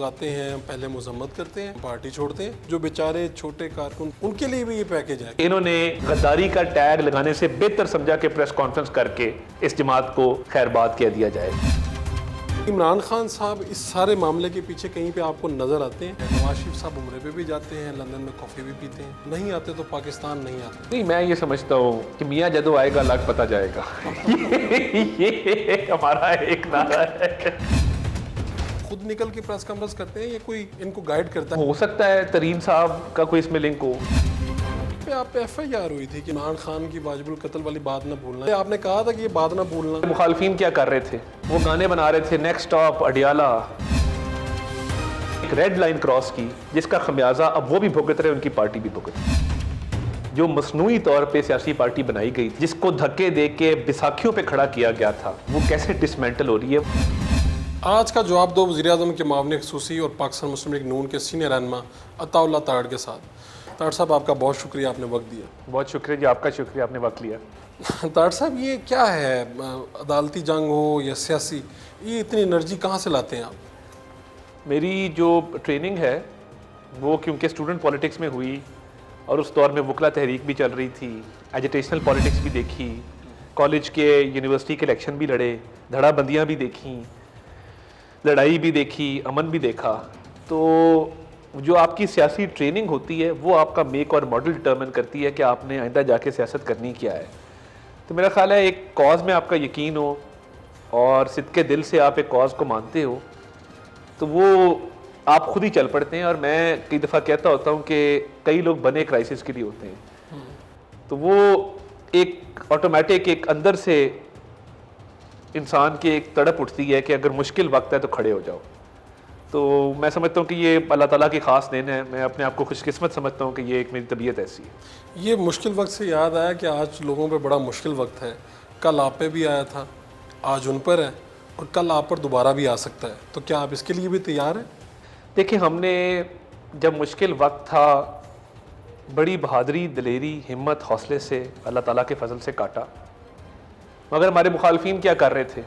आते हैं, पहले मजम्मत करते हैं, पार्टी छोड़ते हैं। जो बेचारे छोटे कारकुन, उनके लिए भी ये पैकेज है। इन्होंने गद्दारी का टैग लगाने से बेहतर समझा कि प्रेस कॉन्फ्रेंस करके इस जमात को खैरबाद कह दिया जाए। इमरान खान साहब इस सारे मामले के पीछे कहीं पे आपको नजर आते हैं? नवाज शरीफ साहब उम्रे पे भी जाते हैं, लंदन में कॉफ़ी भी पीते हैं, नहीं आते तो पाकिस्तान नहीं आते। नहीं, मैं ये समझता हूँ कि मियाँ जदों आएगा लाख पता जाएगा। ये हमारा एक नारा है। खुद निकल के प्रेस कॉन्फ्रेंस करते हैं या कोई इनको गाइड करता है? हो सकता है तरीन साहब का कोई इसमें लिंक हो। पे आप पे FIR हुई थी कि इमरान खान की वाजिबुल कत्ल वाली बात ना भूलना। आपने कहा था कि ये बात ना भूलना। मुखालफिन क्या कर रहे थे? वो गाने बना रहे थे, नेक्स्ट स्टॉप अडियाला, एक रेड लाइन क्रॉस की, जिसका खमियाजा अब वो भी भुगत रहे, उनकी पार्टी भी भुगत रही। जो मसनूई तौर पे सियासी पार्टी बनाई गई, जिसको धक्के दे के बैसाखियों पे खड़ा किया गया था, वो कैसे डिसमेंटल हो रही है। आज का जवाब दो वज़ीर-ए-आज़म के मुआविन ख़ुसूसी और पाकिस्तान मुस्लिम लीग नून के सीनियर रहनुमा अताउल्लाह तारड़ के साथ। तारड़ साहब, आपका बहुत शुक्रिया, आपने वक्त दिया। बहुत शुक्रिया जी, आपका शुक्रिया, आपने वक्त लिया। तारड़ साहब, ये क्या है, अदालती जंग हो या सियासी, ये इतनी एनर्जी कहाँ से लाते हैं आप? मेरी जो ट्रेनिंग है वो क्योंकि स्टूडेंट पॉलिटिक्स में हुई और उस दौर में वकला तहरीक भी चल रही थी, एजुटेशनल पॉलिटिक्स भी देखी, कॉलेज के यूनिवर्सिटी के इलेक्शन भी लड़े, धड़ाबंदियाँ भी देखी, लड़ाई भी देखी, अमन भी देखा। तो जो आपकी सियासी ट्रेनिंग होती है वो आपका मेक और मॉडल डिटर्मिन करती है कि आपने आइंदा जाके सियासत करनी क्या है। तो मेरा ख्याल है एक कॉज में आपका यकीन हो और सिद्के दिल से आप एक कॉज को मानते हो तो वो आप खुद ही चल पड़ते हैं। और मैं कई दफ़ा कहता होता हूँ कि कई लोग बने क्राइसिस के लिए होते हैं, तो वो एक ऑटोमेटिक एक अंदर से इंसान की एक तड़प उठती है कि अगर मुश्किल वक्त है तो खड़े हो जाओ। तो मैं समझता हूँ कि ये अल्लाह ताला की ख़ास देन है। मैं अपने आप को खुशकिस्मत समझता हूँ कि ये एक मेरी तबीयत ऐसी है। ये मुश्किल वक्त से याद आया कि आज लोगों पे बड़ा मुश्किल वक्त है। कल आप पे भी आया था, आज उन पर है और कल आप पर दोबारा भी आ सकता है। तो क्या आप इसके लिए भी तैयार हैं? देखिए, हमने जब मुश्किल वक्त था बड़ी बहादुरी, दिलेरी, हिम्मत, हौसले से अल्लाह ताला के फजल से काटा। मगर हमारे मुखालफिन क्या कर रहे थे?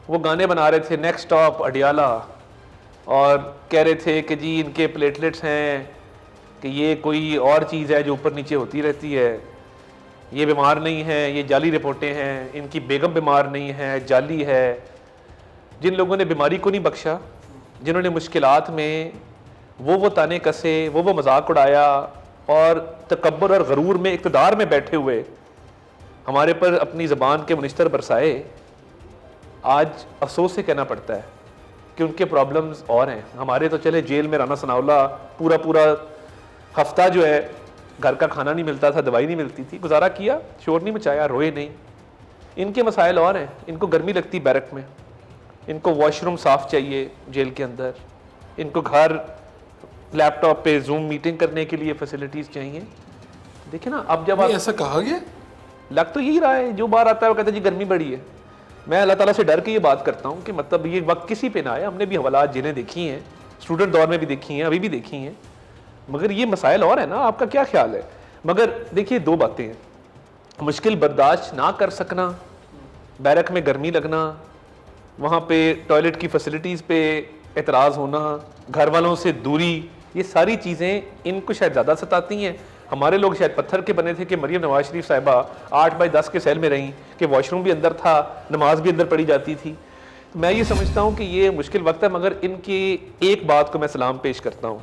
वो गाने बना रहे थे, नेक्स्ट स्टॉप अडियाला, और कह रहे थे कि जी इनके प्लेटलेट्स हैं, कि ये कोई और चीज़ है जो ऊपर नीचे होती रहती है, ये बीमार नहीं है, ये जाली रिपोर्टें हैं, इनकी बेगम बीमार नहीं है, जाली है। जिन लोगों ने बीमारी को नहीं बख्शा, जिन्होंने मुश्किलात में वो ताने कसे, वो मजाक उड़ाया और तकब्बर और गरूर में इक़्तिदार में बैठे हुए हमारे पर अपनी ज़बान के मुनिस्तर बरसाए, आज अफसोस से कहना पड़ता है कि उनके प्रॉब्लम्स और हैं। हमारे तो चले जेल में राना सनाउल्लाह पूरा हफ्ता जो है घर का खाना नहीं मिलता था, दवाई नहीं मिलती थी, गुजारा किया, शोर नहीं मचाया, रोए नहीं। इनके मसाइल और हैं। इनको गर्मी लगती बैरक में, इनको वॉशरूम साफ़ चाहिए जेल के अंदर, इनको घर लैपटॉप पे जूम मीटिंग करने के लिए फैसिलिटीज़ चाहिए। देखिए ना, अब जब आप, ऐसा कहा गया, लग तो यही रहा है, जो बार आता है वो कहता है जी गर्मी बढ़ी है। मैं अल्लाह ताला से डर के ये बात करता हूँ कि मतलब ये वक्त किसी पे ना आए। हमने भी हवालात जिन्हें देखी हैं, स्टूडेंट दौर में भी देखी हैं, अभी भी देखी हैं, मगर ये मसाइल और है ना। आपका क्या ख्याल है? मगर देखिए, दो बातें हैं, मुश्किल बर्दाश्त ना कर सकना, बैरक में गर्मी लगना, वहाँ पे टॉयलेट की फैसिलिटीज़ पे एतराज़ होना, घर वालों से दूरी, ये सारी चीज़ें इनको शायद ज़्यादा सताती हैं। हमारे लोग शायद पत्थर के बने थे कि मरियम नवाज शरीफ साहिबा 8x10 के सेल में रहीं, कि वॉशरूम भी अंदर था, नमाज भी अंदर पढ़ी जाती थी। तो मैं ये समझता हूँ कि ये मुश्किल वक्त है, मगर इनकी एक बात को मैं सलाम पेश करता हूँ।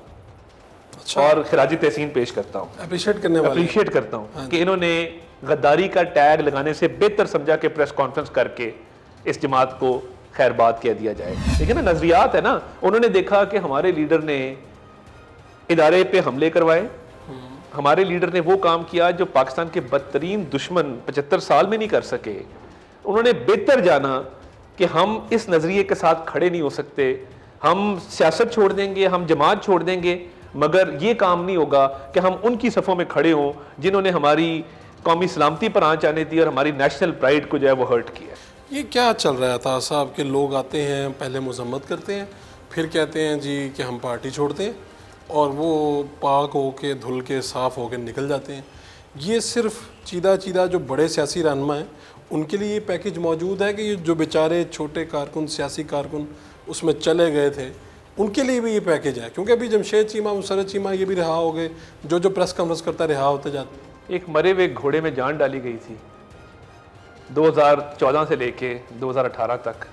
अच्छा। और खिराजी तहसीन पेश करता हूँ, अप्रिशिएट करता हूँ कि इन्होंने गद्दारी का टैग लगाने से बेहतर समझा कि प्रेस कॉन्फ्रेंस करके इस जमात को खैरबाद कह दिया जाए। देखिए ना, नजरियात है ना। उन्होंने देखा कि हमारे लीडर ने इदारे पे हमले करवाए, हमारे लीडर ने वो काम किया जो पाकिस्तान के बदतरीन दुश्मन 75 साल में नहीं कर सके। उन्होंने बेहतर जाना कि हम इस नज़रिए के साथ खड़े नहीं हो सकते, हम सियासत छोड़ देंगे, हम जमात छोड़ देंगे, मगर ये काम नहीं होगा कि हम उनकी सफ़ों में खड़े हों जिन्होंने हमारी कौमी सलामती पर आँच आने दी और हमारी नेशनल प्राइड को जो है वो हर्ट किया। ये क्या चल रहा था साहब के लोग आते हैं, पहले मजम्मत करते हैं, फिर कहते हैं जी कि हम पार्टी छोड़ते हैं और वो पाक होके धुल के साफ़ होके निकल जाते हैं। ये सिर्फ चीदा जो बड़े सियासी रहनुमा हैं उनके लिए ये पैकेज मौजूद है कि ये जो बेचारे छोटे कारकुन, सियासी कारकुन उसमें चले गए थे, उनके लिए भी ये पैकेज है, क्योंकि अभी जमशेद चीमा, मुसर्रत चीमा ये भी रिहा हो गए, जो प्रेस कॉन्फ्रेंस करता रिहा होते जाते। एक मरे हुए घोड़े में जान डाली गई थी 2014 से लेके 2018 तक।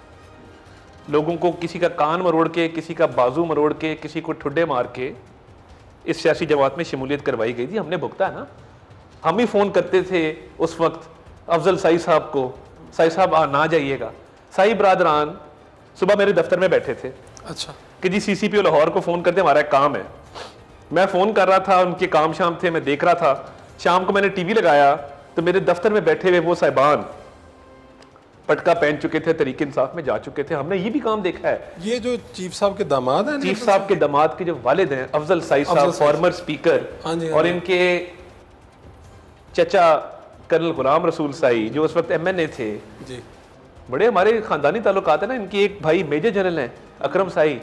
लोगों को किसी का कान मरोड़ के, किसी का बाजू मरोड़ के, किसी को ठुड्डे मार के इस सियासी जमात में शमूलियत करवाई गई थी। हमने भुगता है ना। हम ही फ़ोन करते थे उस वक्त अफजल साई साहब को, साई साहब ना जाइएगा। साई बरादरान सुबह मेरे दफ्तर में बैठे थे अच्छा कि जी CCPO लाहौर को फ़ोन करते हमारा एक काम है। मैं फ़ोन कर रहा था, उनके काम शाम थे, मैं देख रहा था। शाम को मैंने टीवी लगाया तो मेरे दफ्तर में बैठे हुए वो साहिबान पटका पहन चुके थे, तरीक इंसाफ में जा चुके थे। हमने ये भी काम देखा है। ये जो चीफ साहब के दामाद हैं, चीफ साहब के दामाद के जो वालिद हैं अफजल साई साहब, फॉर्मर स्पीकर, हाँ जी, और इनके चचा कर्नल गुलाम रसूल साई जो उस वक्त MNA थे, जी बड़े हमारे खानदानी ताल्लुकात है ना। इनके एक भाई मेजर जनरल हैं अकरम साई।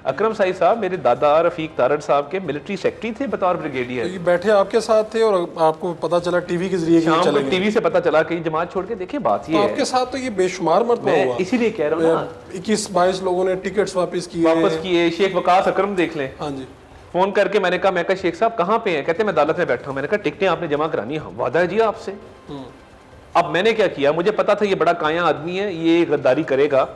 अकरम साई साहब मेरे दादा रफीक तारड़ साहब के मिलिट्री सेक्रेटरी थे बतौर तो ब्रिगेडियर। ये बैठे आपके साथ थे और आपको पता चला टीवी के जरिए कि शाम चले को गए। टीवी से पता चला कि जमात छोड़ के देखिए। बात तो ये है, आपके साथ तो ये बेशुमार मरतबा मैं हुआ। इसीलिए कह रहा हूँ ना, 21-22 लोगों ने टिकट्स वापस किए। वापस किए। शेख वकास अकरम देख लें, हाँ जी, फोन करके मैंने कहा शेख साहब कहाँ पे हैं? कहते मैं अदालत में बैठा हूँ। मैंने कहा टिकटें आपने जमा करानी है? वादा है जी आपसे। अब मैंने क्या किया, मुझे पता था ये बड़ा काया आदमी है, ये गद्दारी करेगा।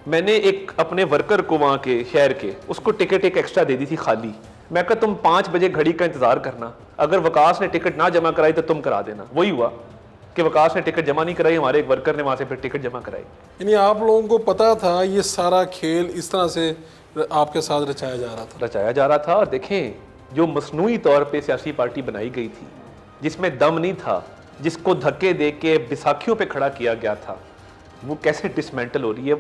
मैंने एक अपने वर्कर को वहाँ के शहर के, उसको टिकट एक एक्स्ट्रा दे दी थी खाली। मैं कहा तुम 5 बजे घड़ी का इंतजार करना, अगर वकास ने टिकट ना जमा कराई तो तुम करा देना। वही हुआ कि वकास ने टिकट जमा नहीं कराई, हमारे एक वर्कर ने वहाँ से फिर टिकट जमा कराई। यानी आप लोगों को पता था ये सारा खेल इस तरह से आपके साथ रचाया जा रहा था। और देखें जो मसनूई तौर पे सियासी पार्टी बनाई गई थी, जिसमें दम नहीं था, जिसको धक्के दे के बैसाखियों पे खड़ा किया गया था, वो कैसे डिसमेंटल हो रही है।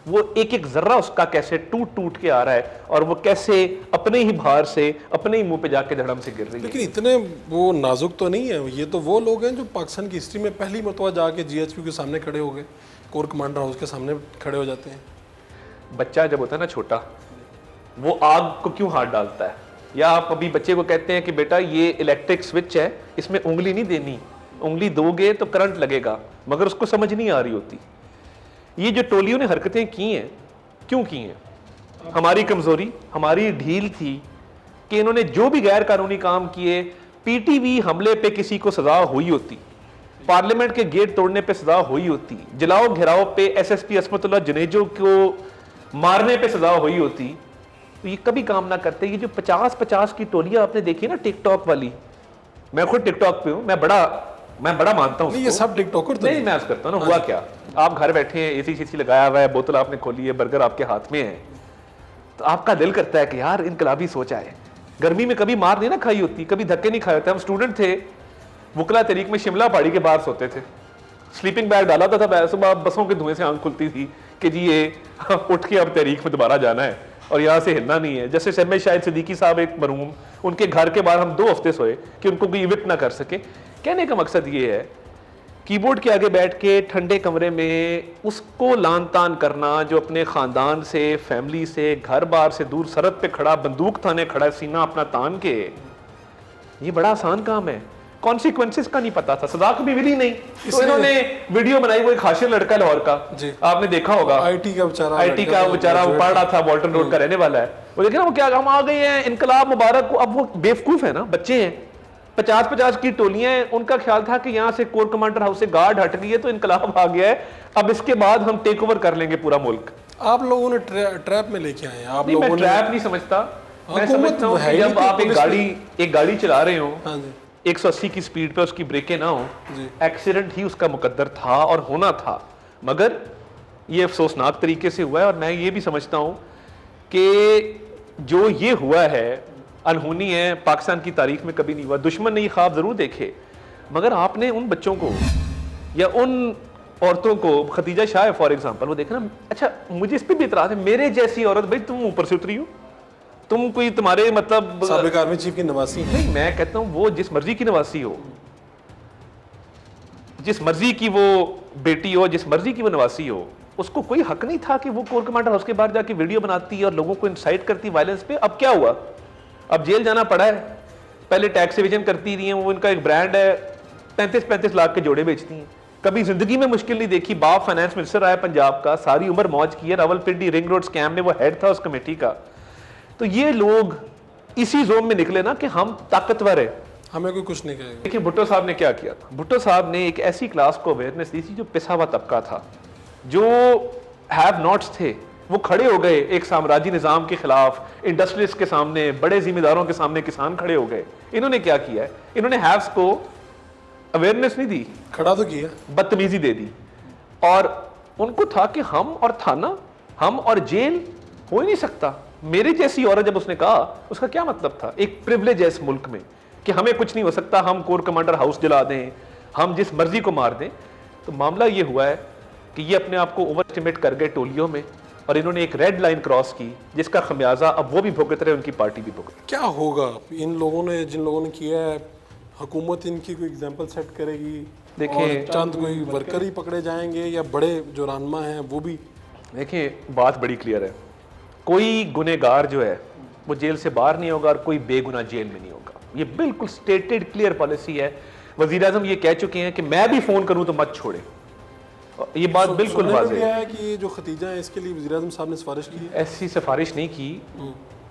वो एक एक जर्रा उसका कैसे टूट टूट के आ रहा है, और वो कैसे अपने ही भार से अपने ही मुंह पे जाके धड़म से गिर रही है। लेकिन इतने वो नाजुक तो नहीं है। ये तो वो लोग हैं जो पाकिस्तान की हिस्ट्री में पहली मरतबा जाके GHQ के सामने खड़े हो गए, कोर कमांडर हाउस के सामने खड़े हो जाते हैं। बच्चा जब होता है ना छोटा, वो आग को क्यों हाथ डालता है? या आप अभी बच्चे को कहते हैं कि बेटा ये इलेक्ट्रिक स्विच है, इसमें उंगली नहीं देनी, उंगली दोगे तो करंट लगेगा, मगर उसको समझ नहीं आ रही होती। ये जो टोलियों ने हरकतें की हैं, क्यों की हैं? हमारी कमजोरी, हमारी ढील थी कि इन्होंने जो भी गैर कानूनी काम किए, PTV हमले पे किसी को सजा हुई होती, पार्लियामेंट के गेट तोड़ने पे सजा हुई होती, जलाओ घेराव पे SSP असमतुल्लाह जुनेजो को मारने पे सजा हुई होती, तो ये कभी काम ना करते। ये जो 50-50 की टोलियां आपने देखी ना टिकटॉक वाली, मैं खुद टिकटॉक पे हूँ, मैं बड़ा मानता हूँ। ये सब टिकटॉकर तो नहीं, मैं आज करता हूँ ना। हुआ क्या, आप घर बैठे हैं, AC लगाया हुआ है, बोतल आपने खोली है, बर्गर आपके हाथ में है, तो आपका दिल करता है कि यार इनकलाबी सोच आए। गर्मी में कभी मार नहीं ना खाई होती, कभी धक्के नहीं खाए होते। हम स्टूडेंट थे, वकला तहरीक में शिमला पहाड़ी के बाहर सोते थे, स्लीपिंग बैग डाला था, सुबह बसों के धुएं से आंख खुलती थी कि जी ये उठ के अब तहरीक में दोबारा जाना है और यहाँ से हिलना नहीं है। जैसे शम्मे शाहिद सिद्दीकी साहब एक मरहूम, उनके घर के बाहर हम 2 हफ्ते सोए कि उनको कोई इविक्ट ना कर सके। कहने का मकसद ये है, कीबोर्ड के आगे बैठ के ठंडे कमरे में उसको लान तान करना जो अपने ख़ानदान से, फैमिली से, घर बार से दूर सरहद पे खड़ा, बंदूक थाने खड़ा है, सीना अपना तान के, ये बड़ा आसान काम है। कॉन्सिक्वेंसेस का नहीं पता था, सजा कभी मिली नहीं, तो इन्होंने वीडियो बनाई। वो एक हाशिर लड़का लाहौर का, आपने देखा होगा, IT का बेचारा वो पढ़ रहा था, वॉल्टन रोड का रहने वाला है। वो देखे ना वो क्या, हम आ गए हैं, इनकलाब मुबारक को। अब वो बेवकूफ है ना, बच्चे हैं, 50-50 की टोलियां हैं। उनका ख्याल था कि यहाँ से कोर कमांडर हाउस से गार्ड हट गई है तो इनकलाब आ गया है, अब इसके बाद हम टेक ओवर कर लेंगे पूरा मुल्क। आप लोगों ने ट्रैप में लेके आए हैं। आप नहीं, मैं लोगों ने ट्रैप नहीं समझता। मैं समझता हूँ कि जब आप एक गाड़ी चला रहे हो, 180 की स्पीड पे उसकी ब्रेकें ना हो, एक्सीडेंट ही उसका मुकद्दर था और होना था, मगर ये अफसोसनाक तरीके से हुआ है। और मैं ये भी समझता हूँ कि जो ये हुआ है अनहोनी है, पाकिस्तान की तारीख में कभी नहीं हुआ। दुश्मन ने ये ख्वाब जरूर देखे, मगर आपने उन बच्चों को या उन औरतों को, खदीजा शाह है फॉर एग्जाम्पल, वो देखना। अच्छा, मुझे इस पर भी इतराज है, मेरे जैसी औरत, भाई तुम ऊपर से उतरी हो, तुम कोई तुम्हारे मतलब साबिक आर्मी चीफ की नवासी? नहीं, मैं कहता हूं वो जिस मर्जी की नवासी हो, जिस मर्जी की वो बेटी हो, जिस मर्जी की वो नवासी हो, उसको कोई हक नहीं था कि वो कोर कमांडर हाउस के बाहर जाके वीडियो बनाती और लोगों को इंसाइट करती वायलेंस पे। अब क्या हुआ, अब जेल जाना पड़ा है। पहले टैक्स एविजन करती रही हैं, वो इनका एक ब्रांड है, 35-35 लाख के जोड़े बेचती हैं। कभी जिंदगी में मुश्किल नहीं देखी। बाप फाइनेंस मिनिस्टर आया पंजाब का, सारी उम्र मौज की है, रावलपिंडी रिंग रोड स्कैम में वो हेड था उस कमेटी का। तो ये लोग इसी जोन में निकले ना कि हम ताकतवर है, हमें कोई कुछ नहीं कहेगा। देखिए भुट्टो साहब ने क्या किया था। भुट्टो साहब ने एक ऐसी क्लास को अवेयरनेस दी थी जो पिसा हुआ तबका था, जो हैव नॉट्स थे, वो खड़े हो गए एक साम्राज्य निज़ाम के खिलाफ, इंडस्ट्रियलिस्ट के सामने, बड़े जिम्मेदारों के सामने किसान खड़े हो गए। इन्होंने क्या किया है, इन्होंने हैव्स को अवेयरनेस नहीं दी, खड़ा तो किया, बदतमीजी दे दी। और उनको था कि हम और थाना, हम और जेल हो ही नहीं सकता। मेरे जैसी औरत जब उसने कहा, उसका क्या मतलब था, एक प्रिविलेज है इस मुल्क में कि हमें कुछ नहीं हो सकता, हम कोर कमांडर हाउस जला दें, हम जिस मर्जी को मार दें। तो मामला ये हुआ है कि ये अपने आप को ओवर एस्टिमेट कर गए टोलियों में, और इन्होंने एक रेड लाइन क्रॉस की, जिसका खमियाजा अब वो भी भुगत रहे, उनकी पार्टी भी भुगत। क्या होगा इन लोगों ने, जिन लोगों ने किया है, हुकूमत इनकी कोई एग्जाम्पल सेट करेगी? देखिए, चंद कोई वर्कर ही पकड़े जाएंगे या बड़े जो रहनुमा हैं वो भी? देखिए बात बड़ी क्लियर है, कोई गुनहगार जो है वो जेल से बाहर नहीं होगा और कोई बेगुनाह जेल में नहीं होगा। ये बिल्कुल स्टेटेड क्लियर पॉलिसी है। वजीर आजम ये कह चुके हैं कि मैं भी फोन करूं तो मत छोड़े, ये बात बिल्कुल वाज़ेह है। कि जो खतीजा है इसके लिए वज़ीर आज़म साहब ने सिफारिश की है? ऐसी सिफारिश नहीं की,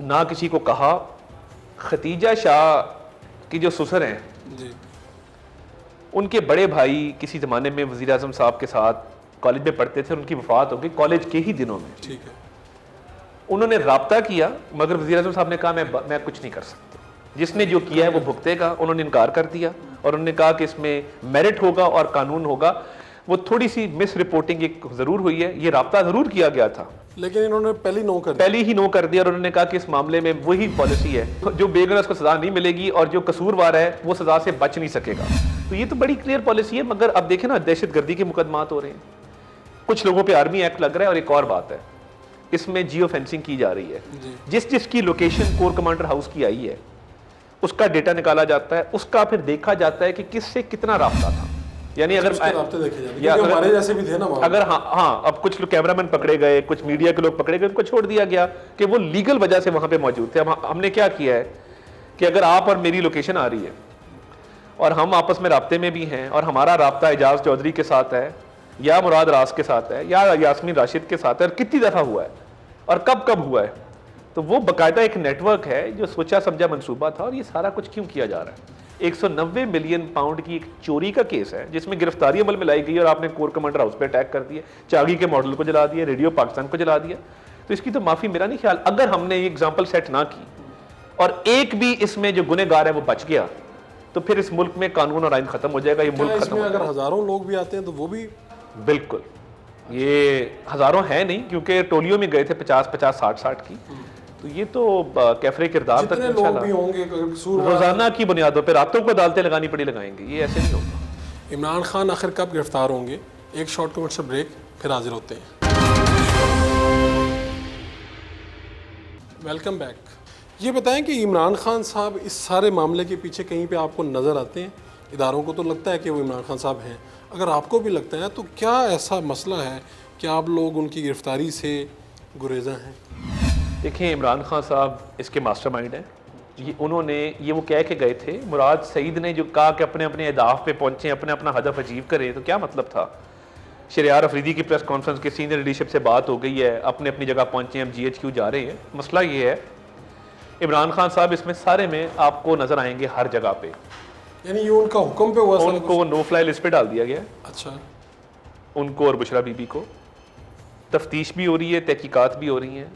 ना किसी को कहा। खतीजा शाह की जो ससुर हैं जी, उनके बड़े भाई किसी ज़माने में वज़ीर आज़म साहब के साथ कॉलेज में पढ़ते थे, उनकी वफ़ात हो गई कॉलेज के ही दिनों में। ठीक है। उन्होंने राब्ता किया, मगर वज़ीर आज़म साहब ने कहा मैं कुछ नहीं कर सकता, जिसने जो किया है वो भुगतेगा। उन्होंने इनकार कर दिया और उन्होंने कहा कि इसमें मेरिट होगा और कानून होगा। वो थोड़ी सी मिस रिपोर्टिंग एक ज़रूर हुई है, ये राब्ता ज़रूर किया गया था, लेकिन इन्होंने पहले ही नो कर दिया। और उन्होंने कहा कि इस मामले में वही पॉलिसी है, जो बेगुनाह उसको सजा नहीं मिलेगी और जो कसूरवार है वो सजा से बच नहीं सकेगा। तो ये तो बड़ी क्लियर पॉलिसी है। मगर अब देखें ना, दहशतगर्दी के मुकदमात हो रहे हैं, कुछ लोगों पे आर्मी एक्ट लग रहा है, और एक और बात है, इसमें जियो फेंसिंग की जा रही है। जिसकी लोकेशन कोर कमांडर हाउस की आई है उसका डेटा निकाला जाता है, उसका फिर देखा जाता है कि किससे कितना राब्ता था। यानी अगर हमारे जैसे भी थे ना, अगर हाँ अब कुछ लोग कैमरामैन पकड़े गए, कुछ मीडिया के लोग पकड़े गए, उनको छोड़ दिया गया कि वो लीगल वजह से वहां पे मौजूद थे। हमने क्या किया है कि अगर आप और मेरी लोकेशन आ रही है और हम आपस में राब्ते में भी हैं, और हमारा राब्ता एजाज चौधरी के साथ है या मुराद रास के साथ है या यास्मीन राशिद के साथ है, और कितनी दफ़ा हुआ है और कब कब हुआ है, तो वो बाकायदा एक नेटवर्क है जो सोचा समझा मंसूबा था। और ये सारा कुछ क्यों किया जा रहा है? 190 मिलियन पाउंड की एक चोरी का केस है जिसमें गिरफ्तारी अमल में लाई गई, और आपने कोर कमांडर हाउस पे अटैक कर दिया, चागी के मॉडल को जला दिया, रेडियो पाकिस्तान को जला दिया। तो इसकी तो माफ़ी मेरा नहीं ख्याल। अगर हमने ये एग्जाम्पल सेट ना की और एक भी इसमें जो गुनहगार है वो बच गया, तो फिर इस मुल्क में कानून और आइन खत्म हो जाएगा, ये मुल्क खत्म हो जाएगा। अगर हजारों लोग भी आते हैं तो वो भी बिल्कुल, ये हजारों है नहीं, क्योंकि टोलियों में गए थे 50-50, 60-60 की। तो ये तो कैफरे किरदार तक लोग भी होंगे, रोजाना की बुनियादों पर रातों को अदालतें लगानी पड़ी लगाएंगे, ये ऐसे नहीं होगा। इमरान खान आखिर कब गिरफ्तार होंगे? एक शॉर्ट कमर्शियल ब्रेक, फिर हाजिर होते हैं। Welcome back. ये बताएं कि इमरान खान साहब इस सारे मामले के पीछे कहीं पे आपको नज़र आते हैं? इदारों को तो लगता है कि वो इमरान खान साहब हैं, अगर आपको भी लगता है तो क्या ऐसा मसला है कि आप लोग उनकी गिरफ्तारी से गुरेज़ा हैं? देखिए, इमरान खान साहब इसके मास्टरमाइंड हैं। ये वो कह के गए थे, मुराद सईद ने जो कहा कि अपने अपने अहदाफ पे पहुँचें, अपने अपना हदफ अचीव करें, तो क्या मतलब था? शरियार अफरीदी की प्रेस कॉन्फ्रेंस के सीनियर लीडरशिप से बात हो गई है, अपने अपनी जगह पहुँचे, हम GHQ जा रहे हैं। मसला ये है, इमरान खान साहब इसमें सारे में आपको नज़र आएंगे हर जगह पे। यानी ये उनका हुक्म पे हुआ? उनको नो फ्लाई लिस्ट पे डाल दिया गया। अच्छा। उनको और बुशरा बीबी को तफ्तीश भी हो रही है, तहकीकात भी हो रही हैं।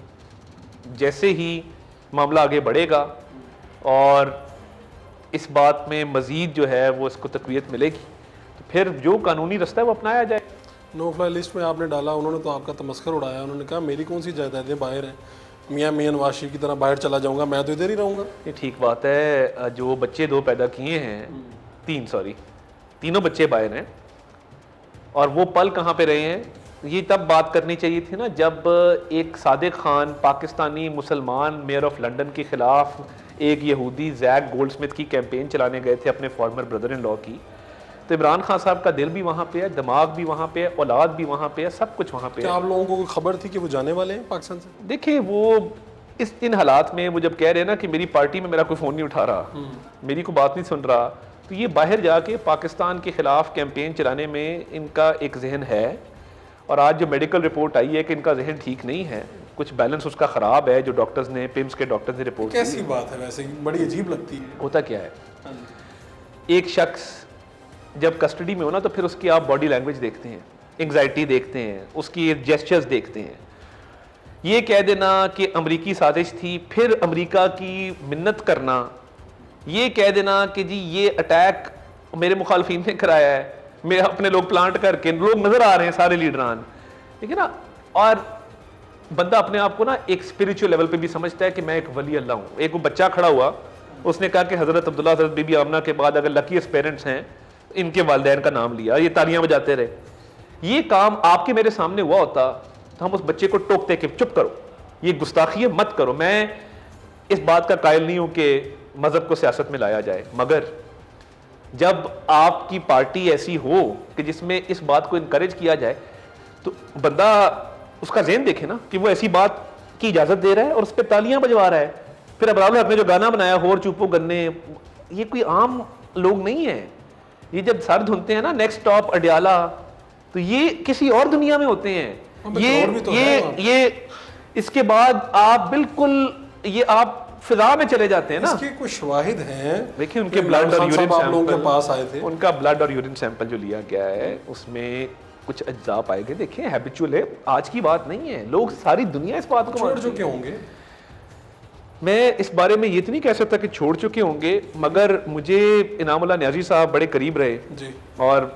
जैसे ही मामला आगे बढ़ेगा और इस बात में मज़ीद जो है वो इसको तक़वियत मिलेगी, तो फिर जो कानूनी रास्ता है वो अपनाया जाए। नो फ्लाई लिस्ट में आपने डाला, उन्होंने तो आपका तमस्खर उड़ाया। उन्होंने कहा मेरी कौन सी जायदादें बाहर हैं, मियाँ नवाज शरीफ की तरह बाहर चला जाऊँगा, मैं तो इधर ही रहूँगा। ये ठीक बात है। जो बच्चे 2 पैदा किए हैं, 3 तीनों बच्चे बाहर हैं, और वो पल कहाँ पे रहे हैं? ये तब बात करनी चाहिए थी ना जब एक सादिक खान पाकिस्तानी मुसलमान मेयर ऑफ लंदन के ख़िलाफ़ एक यहूदी जैक गोल्डस्मिथ की कैंपेन चलाने गए थे अपने फॉर्मर ब्रदर इन लॉ की। तो इमरान खान साहब का दिल भी वहाँ पे है, दिमाग भी वहाँ पे है, औलाद भी वहाँ पे है, सब कुछ वहाँ पे है। क्या आप लोगों को खबर थी कि वो जाने वाले हैं पाकिस्तान से? देखिए, वो इन हालात में वो जब कह रहे हैं ना कि मेरी पार्टी में मेरा कोई फ़ोन नहीं उठा रहा, मेरी कोई बात नहीं सुन रहा, तो ये बाहर जाके पाकिस्तान के ख़िलाफ़ कैंपेन चलाने में इनका एक जहन है। और आज जो मेडिकल रिपोर्ट आई है कि इनका जहन ठीक नहीं है, कुछ बैलेंस उसका ख़राब है, जो डॉक्टर्स ने, पिम्स के डॉक्टर्स ने रिपोर्ट कैसी बात है वैसे, बड़ी अजीब लगती है। होता क्या है, एक शख्स जब कस्टडी में हो ना तो फिर उसकी आप बॉडी लैंग्वेज देखते हैं, एंग्जाइटी देखते हैं, उसकी जेस्चर्स देखते हैं। ये कह देना कि अमेरिकी साजिश थी, फिर अमेरिका की मिन्नत करना, ये कह देना कि जी ये अटैक मेरे मुखालफिन ने कराया है, मेरे अपने लोग प्लांट करके, लोग नजर आ रहे हैं सारे लीडरान, ठीक है ना। और बंदा अपने आप को ना एक स्पिरिचुअल लेवल पे भी समझता है कि मैं एक वली अल्लाह हूँ। एक वो बच्चा खड़ा हुआ, उसने कहा कि हज़रत अब्दुल्ला, हज़रत बीबी आमना के बाद अगर लकीस्ट पेरेंट्स हैं, इनके वालिदैन का नाम लिया, ये तालियां बजाते रहे। ये काम आपके मेरे सामने हुआ होता तो हम उस बच्चे को टोकते कि चुप करो, ये गुस्ताखी है, मत करो। मैं इस बात का कायल नहीं हूं कि मजहब को सियासत में लाया जाए, मगर जब आपकी पार्टी ऐसी हो कि जिसमें इस बात को इनकरेज किया जाए तो बंदा उसका ज़हन देखे ना कि वो ऐसी बात की इजाज़त दे रहा है और उस पर तालियां बजवा रहा है। फिर अबरार हक ने जो गाना बनाया, होर चुपो गन्ने, ये कोई आम लोग नहीं है। ये जब सर धुनते हैं ना, नेक्स्ट स्टॉप अडयाला, तो ये किसी और दुनिया में होते हैं। ये इसके बाद आप बिल्कुल ये आप फिजा में चले जाते हैं ना। इसके कुछ शवाहिद हैं, देखिए उनके ब्लड और यूरिन सैंपल के पास आए थे, उनका ब्लड और यूरिन सैंपल जो लिया गया है उसमें कुछ अज्जा पाए गए। देखिए हैबिचुअल है, आज की बात नहीं है, लोग सारी दुनिया इस बात को छोड़ चुके होंगे। मैं इस बारे में ये तो नहीं कह सकता कि छोड़ चुके होंगे, मगर मुझे इनामुल्लाह न्याजी साहब बड़े करीब रहे जी। और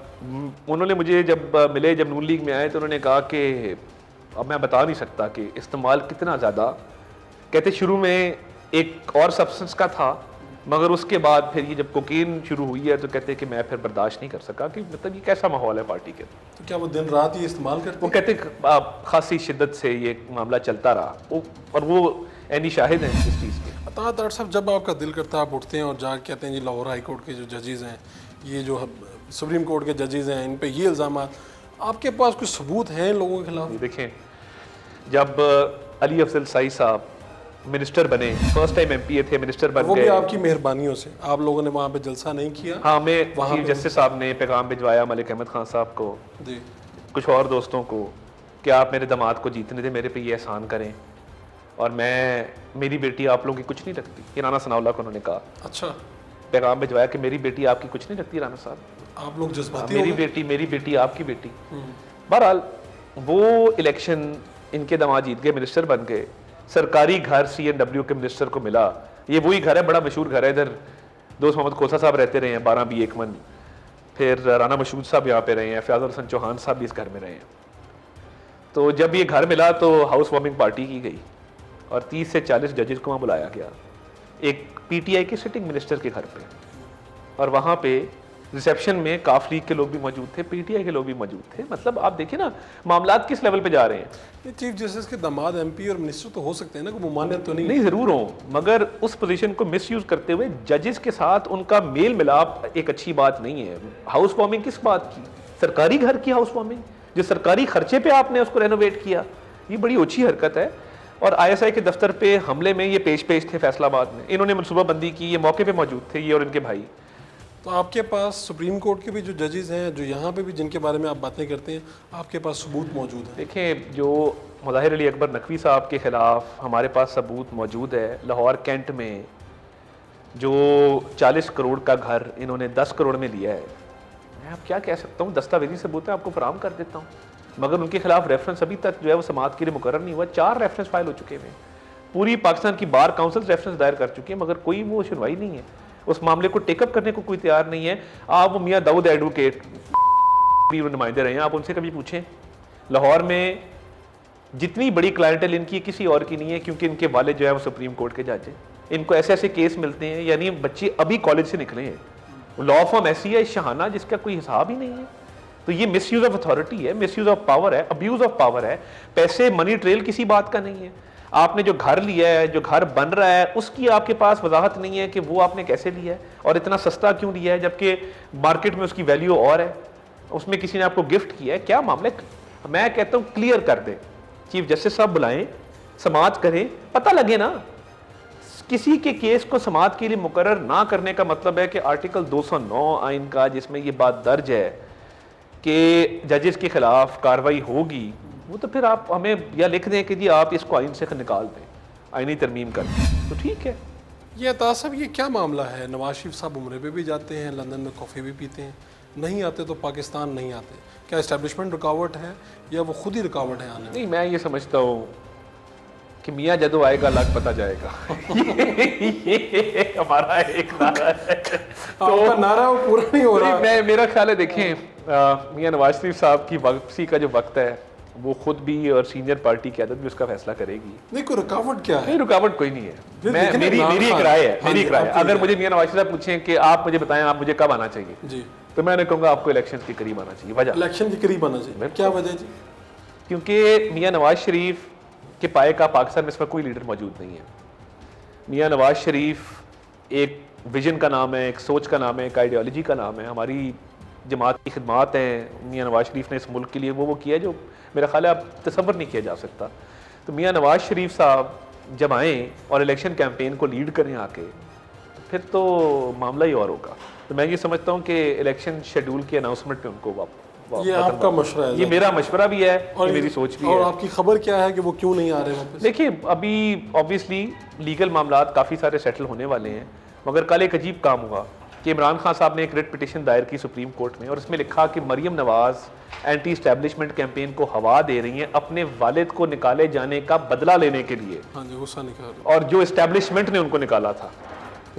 उन्होंने मुझे जब मिले, जब नून लीग में आए, तो उन्होंने कहा कि अब मैं बता नहीं सकता कि इस्तेमाल कितना ज़्यादा, कहते शुरू में एक और सब्सटेंस का था, मगर उसके बाद फिर ये जब कोकीन शुरू हुई है तो कहते कि मैं फिर बर्दाश्त नहीं कर सका कि मतलब ये कैसा माहौल है पार्टी के। तो क्या वो दिन रात ये इस्तेमाल करते? वो कहते खासी शिद्दत से ये मामला चलता रहा, और वो ऐनी शाहिद हैं इस चीज़ के। डॉक्टर साहब, जब आपका दिल करता है आप उठते हैं और जा कहते हैं जी लाहौर हाई कोर्ट के जो जजेज़ हैं, ये जो सुप्रीम कोर्ट के जजेज़ हैं, इन पे ये इल्ज़ाम, आपके पास कुछ सबूत हैं लोगों के खिलाफ? देखें, जब अली अफजल साई साहब मिनिस्टर बने, फर्स्ट टाइम एमपीए थे, मिनिस्टर बन गए, वो भी आपकी मेहरबानियों से। आप लोगों ने वहाँ पे जलसा नहीं किया? हाँ, मैं चीफ जस्टिस साहब ने पैगाम भिजवाया मलिक अहमद खान साहब को, कुछ और दोस्तों को, कि आप मेरे दामाद को जीतने दें, मेरे पे ये एहसान करें, और मेरी बेटी आप लोगों की कुछ नहीं रखती। ये राना सनाउल्लाह को उन्होंने कहा। अच्छा, पैगाम भिजवाया कि मेरी बेटी आपकी कुछ नहीं रखती राना साहब, आप लोग जज्बाती, मेरी बेटी आपकी बेटी। बहरहाल वो इलेक्शन इनके दामाद जीत गए, मिनिस्टर बन गए, सरकारी घर CNW के मिनिस्टर को मिला। ये वही घर है, बड़ा मशहूर घर है, इधर दोस्त मोहम्मद खोसा साहब रहते रहे हैं 12B एकमन, फिर राना मशहूद साहब यहाँ पे रहे हैं, फयाज हसन चौहान साहब भी इस घर में रहे हैं। तो जब ये घर मिला तो हाउस वार्मिंग पार्टी की गई और 30 से 40 जजेस को वहाँ बुलाया गया, एक PTI के सिटिंग मिनिस्टर के घर पे, और वहाँ पे रिसेप्शन में काफ लीग के लोग भी मौजूद थे, PTI के लोग भी मौजूद थे। मतलब आप देखिए ना मामलात किस लेवल पे जा रहे हैं। ये चीफ जस्टिस के दामाद MP और मिनिस्टर तो हो सकते हैं ना, कोई ममानियत तो नहीं? नहीं, जरूर हो, मगर उस पोजीशन को मिसयूज करते हुए जजेस के साथ उनका मेल मिलाप एक अच्छी बात नहीं है। हाउस वार्मिंग किस बात की? सरकारी घर की हाउस वार्मिंग, जो सरकारी खर्चे पे आपने उसको रेनोवेट किया, ये बड़ी अच्छी हरकत है। और ISI के दफ्तर पे हमले में ये पेश थे फैसलाबाद में, इन्होंने मनसूबाबंदी की, ये मौके पे मौजूद थे, ये और इनके भाई। तो आपके पास सुप्रीम कोर्ट के भी जो जजेस हैं, जो यहाँ पे भी जिनके बारे में आप बातें करते हैं, आपके पास सबूत मौजूद है? देखें, जो मुज़ाहिर अली अकबर नकवी साहब के ख़िलाफ़ हमारे पास सबूत मौजूद है। लाहौर कैंट में जो 40 करोड़ का घर इन्होंने 10 करोड़ में लिया है, मैं आप क्या कह सकता हूँ, दस्तावेजी सबूत है, आपको फराहम कर देता हूँ, मगर उनके खिलाफ रेफरेंस अभी तक जो है वो समाअत के लिए मुकर्रर नहीं हुआ। 4 रेफरेंस फाइल हो चुके हैं, पूरी पाकिस्तान की बार काउंसिल रेफरेंस दायर कर चुकी है, मगर कोई वो सुनवाई नहीं है, उस मामले को टेकअप करने को कोई तैयार नहीं है। आप वो मियाँ दाऊद एडवोकेट भी नुमाइंदे रहे हैं, आप उनसे कभी पूछें। लाहौर में जितनी बड़ी क्लाइंटल इनकी किसी और की नहीं है, क्योंकि इनके वाले जो है वो सुप्रीम कोर्ट के जज हैं। इनको ऐसे ऐसे केस मिलते हैं, यानी बच्चे अभी कॉलेज से निकले हैं, लॉ फॉर्म ऐसी है शहाना जिसका कोई हिसाब ही नहीं है। तो ये मिसयूज ऑफ अथॉरिटी है, मिसयूज ऑफ पावर है, अब्यूज ऑफ पावर है। पैसे मनी ट्रेल किसी बात का नहीं है। आपने जो घर लिया है, जो घर बन रहा है, उसकी आपके पास वजाहत नहीं है कि वो आपने कैसे लिया है और इतना सस्ता क्यों लिया है, जबकि मार्केट में उसकी वैल्यू और है। उसमें किसी ने आपको गिफ्ट किया है, क्या मामला? मैं कहता हूँ क्लियर कर दें, चीफ जस्टिस साहब बुलाएं, समाअत करें, पता लगे ना। किसी के केस को समाअत के लिए मुकर्रर ना करने का मतलब है कि आर्टिकल 209 आइन का, जिसमें ये बात दर्ज है कि जजेस के खिलाफ कार्रवाई होगी, वो तो फिर आप हमें या लिख दें कि जी आप इसको आइन से निकाल दें, आइनी तरमीम कर दें, तो ठीक है। ये अता साहब, ये क्या मामला है? नवाज शरीफ साहब उम्रे पे भी जाते हैं, लंदन में कॉफ़ी भी पीते हैं, नहीं आते तो पाकिस्तान नहीं आते। क्या इस्टेब्लिशमेंट रुकावट है या वो खुद ही रुकावट है आने में? नहीं, मैं ये समझता हूँ कि मियाँ जदों आएगा लग पता जाएगा। ये हमारा एक नारा है। आपका नारा वो पूरा नहीं हो रहा। मैं मेरा ख्याल है, देखें मियाँ नवाज शरीफ साहब की वापसी का जो वक्त है वो खुद भी और सीनियर पार्टी की आदत भी उसका फैसला करेगी। नहीं, कोई रुकावट क्या है? नहीं, रुकावट कोई नहीं है। फिर मैं देखिए ना, मेरी इमरान मेरी एक खान। राय है, हाँ मेरी जी, एक राय है। आपकी अगर राय। मुझे मियाँ नवाज शरीफ साहब पूछें कि आप मुझे बताएं आप मुझे कब आना चाहिए, जी, तो मैंने कहूँगा आपको इलेक्शन के करीब आना चाहिए। वजह इलेक्शन के करीब आना चाहिए। क्या वजह जी? क्योंकि मियाँ नवाज शरीफ के पाए का पाकिस्तान में इस वक्त कोई लीडर मौजूद नहीं है। मियाँ नवाज शरीफ एक विजन का नाम है, एक सोच का नाम है, एक आइडियोलॉजी का नाम है। हमारी जमात की खिदमात हैं मियाँ नवाज शरीफ ने इस मुल्क के लिए, वो किया जो मेरा ख्याल है अब तसव्वुर नहीं किया जा सकता। तो मियाँ नवाज शरीफ साहब जब आएँ और इलेक्शन कैंपेन को लीड करें आके, तो फिर तो मामला ही और होगा। तो मैं ये समझता हूँ कि इलेक्शन शेड्यूल की अनाउंसमेंट पे उनको ये आपका मशवरा है? ये मेरा मशवरा भी है और ये मेरी सोच भी और है। आपकी खबर क्या है कि वो क्यों नहीं आ रहे वापस? देखिए, अभी ऑब्वियसली लीगल मामलात काफ़ी सारे सेटल होने वाले हैं, मगर कल एक अजीब काम हुआ कि इमरान खान साहब ने एक रिट पिटिशन दायर की सुप्रीम कोर्ट में, और इसमें लिखा कि Maryam Nawaz anti establishment campaign को हवा दे रही हैं अपने वालिद को निकाले जाने का बदला लेने के लिए, हाँ जी, गुस्सा निकाल। और जो इस्टेब्लिशमेंट ने उनको निकाला था।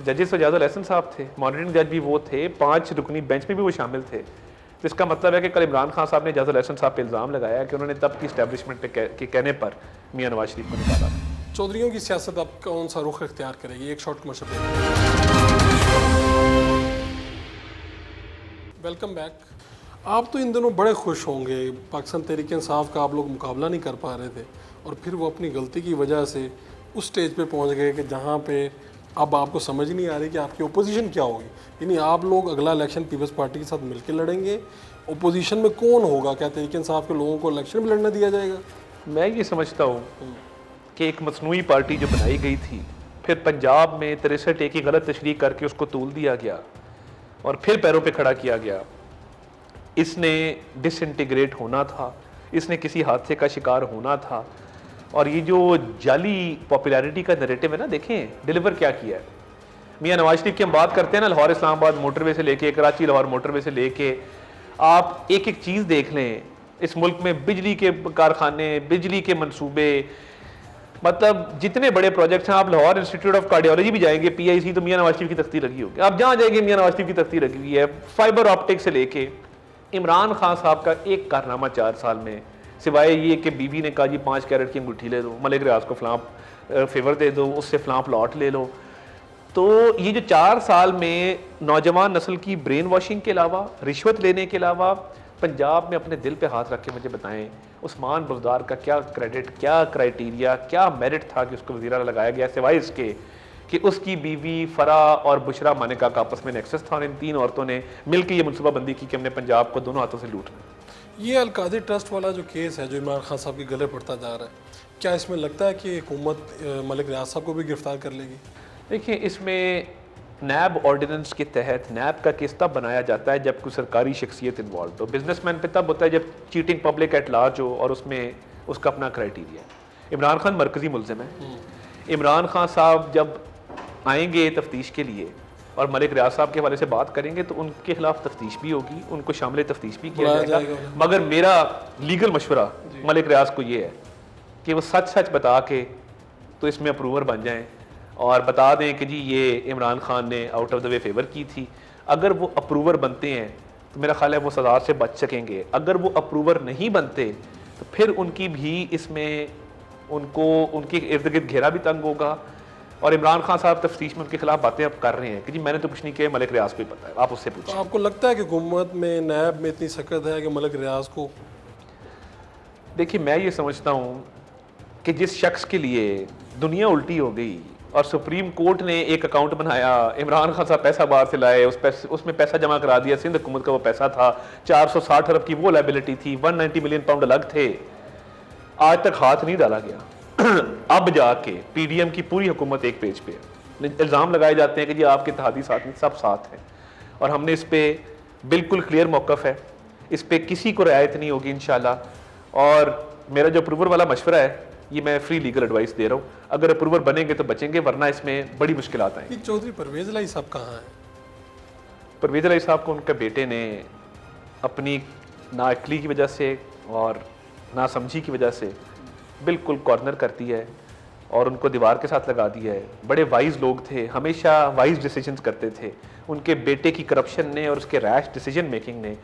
जजेस एजाजुल एहसन साहब थे, मॉनिटरिंग जज भी वो थे, 5 रुकनी बेंच में भी वो शामिल थे। तो इसका मतलब है कि कल इमरान खान साहब ने एजाजुल एहसन साहब पे इल्ज़ाम लगाया कि उन्होंने तब की इस्टेब्लिशमेंट के कहने पर मियाँ नवाज शरीफ को निकाला था। चौधरियों की सियासत अब कौन सा रुख इख्तियार करेगी? एक शॉर्ट कमर्शियल। Welcome back. आप तो इन दिनों बड़े खुश होंगे, पाकिस्तान तहरीक इंसाफ का आप लोग मुकाबला नहीं कर पा रहे थे, और फिर वो अपनी गलती की वजह से उस स्टेज पे पहुंच गए कि जहां पे अब आपको समझ नहीं आ रही कि आपकी ओपोजिशन क्या होगी। यानी आप लोग अगला इलेक्शन पीपल्स पार्टी के साथ मिलकर लड़ेंगे, ओपोजिशन में कौन होगा? क्या तहरीक इंसाफ के लोगों को इलेक्शन में लड़ने दिया जाएगा? मैं ये समझता हूँ कि एक मसनूई पार्टी जो बनाई गई थी, फिर पंजाब में 63A की गलत तशरीह करके उसको तूल दिया गया और फिर पैरों पे खड़ा किया गया। इसने डिसइंटीग्रेट होना था, इसने किसी हादसे का शिकार होना था, और ये जो जाली पॉपुलैरिटी का नैरेटिव है ना, देखें डिलीवर क्या किया है। मियाँ नवाज शरीफ की हम बात करते हैं ना, लाहौर इस्लामाबाद मोटरवे से लेके, कराची लाहौर मोटरवे से लेके, आप एक एक चीज़ देख लें। इस मुल्क में बिजली के कारखाने, बिजली के मंसूबे, मतलब जितने बड़े प्रोजेक्ट्स हैं, आप लाहौर इंस्टीट्यूट ऑफ कार्डियोलॉजी भी जाएंगे, PIC, तो मियाँ नवाज शरीफ की तख्ती लगी होगी। आप जहाँ जाएंगे मियाँ नवाज शरीफ की तख्ती लगी हुई है। फाइबर ऑप्टिक से लेके इमरान खान साहब का एक कारनामा 4 साल में, सिवाय ये कि बीवी ने कहा जी 5 कैरेट की अंगूठी ले लो, मलिक रियाज को फलां फेवर दे दो, उससे फलां प्लॉट ले लो। तो ये जो 4 साल में नौजवान नस्ल की ब्रेन वॉशिंग के अलावा, रिश्वत लेने के अलावा, पंजाब में अपने दिल पे हाथ रख के मुझे बताएं उस्मान बुज़दार का क्या क्रेडिट, क्या क्राइटेरिया, क्या मेरिट था कि उसको वज़ीर आला लगाया गया, सिवाय इसके कि उसकी बीवी फरा और बुशरा मानिका का आपस में नेक्सस था, और इन 3 औरतों ने मिलकर ये मनसूबाबंदी की कि हमने पंजाब को दोनों हाथों से लूटना। ये अलकादी ट्रस्ट वाला जो केस है जो इमरान खान साहब के गले पड़ता जा रहा है, क्या इसमें लगता है कि हुकूमत मलिक रियाज साहब को भी गिरफ्तार कर लेगी? देखिए, इसमें नैब ऑर्डिनेंस के तहत नैब का केस तब बनाया जाता है जब कोई सरकारी शख्सियत इन्वॉल्व हो। बिजनेसमैन पे तब होता है जब चीटिंग पब्लिक एट लार्ज हो और उसमें उसका अपना क्राइटेरिया है। इमरान खान मरकजी मुलजिम है। इमरान खान साहब जब आएंगे तफ्तीश के लिए और मलिक रियाज साहब के हवाले से बात करेंगे तो उनके खिलाफ तफ्तीश भी होगी, उनको शामिल तफ्तीश भी किया जाएगा। मगर मेरा लीगल मशवरा मलिक रियाज को ये है कि वो सच सच बता के तो इसमें अप्रूवर बन जाएं और बता दें कि जी ये इमरान खान ने out of the way favour की थी। अगर वो अप्रूवर बनते हैं तो मेरा ख्याल है वो सज़ा से बच सकेंगे। अगर वो अप्रूवर नहीं बनते तो फिर उनकी भी इसमें उनको उनके इर्द गिर्द घेरा भी तंग होगा। और इमरान खान साहब तफ्तीश में उनके खिलाफ बातें अब कर रहे हैं कि जी मैंने तो कुछ नहीं किया, मलिक रियाज को ही पता है, आप उससे पूछें। तो आपको लगता है कि हुकूमत में नैब में इतनी सकत है कि मलिक रियाज को? देखिए, मैं ये समझता हूँ कि जिस शख्स के लिए दुनिया उल्टी हो गई और सुप्रीम कोर्ट ने एक अकाउंट बनाया, इमरान खान साहब पैसा बाहर से लाए, उसमें पैसा जमा करा दिया, सिंध हुकूमत का वो पैसा था, 460 अरब की वो लायबिलिटी थी, 190 मिलियन पाउंड अलग थे, आज तक हाथ नहीं डाला गया। अब जाके PDM की पूरी हुकूमत एक पेज पे है। इल्ज़ाम लगाए जाते हैं कि जी आपके इत्तेहादी साथी सब साथ हैं, और हमने इस पे बिल्कुल क्लियर मौक़िफ़ है। इस पे किसी को रियायत नहीं होगी इंशाल्लाह। और मेरा जो अप्रूवर वाला मशवरा है ये मैं फ्री लीगल एडवाइस दे रहा हूँ, अगर अप्रूवर बनेंगे तो बचेंगे, वरना इसमें बड़ी मुश्किल आएंगी। ये चौधरी परवेज लाई साहब कहाँ हैं? परवेज अली साहब को उनके बेटे ने अपनी नाअक्ली की वजह से और नासमझी की वजह से बिल्कुल कॉर्नर कर दिया है और उनको दीवार के साथ लगा दिया है। बड़े वाइज लोग थे, हमेशा वाइज डिसीजंस करते थे। उनके बेटे की करप्शन ने और उसके रैश डिसीजन मेकिंग ने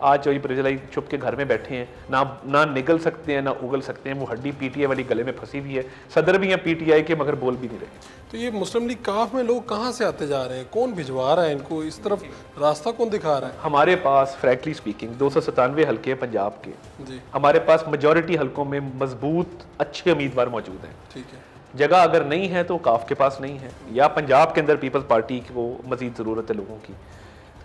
आज चौधरी परवेज अली चुप के घर में बैठे हैं, ना निगल सकते हैं ना उगल सकते हैं। वो हड्डी पीटीआई वाली गले में फंसी हुई है। सदर भी हैं पीटीआई के मगर बोल भी नहीं रहे। तो ये मुस्लिम लीग काफ में लोग कहाँ से आते जा रहे हैं? कौन भिजवा रहा है इनको इस तरफ? रास्ता कौन दिखा रहा है? हमारे पास फ्रैंकली स्पीकिंग 297 हल्के हैं पंजाब के जी, हमारे पास मेजॉरिटी हल्कों में मजबूत अच्छे उम्मीदवार मौजूद हैं। ठीक है। जगह अगर नहीं है तो काफ के पास नहीं है, या पंजाब के अंदर पीपल्स पार्टी को मजीद ज़रूरत है लोगों की,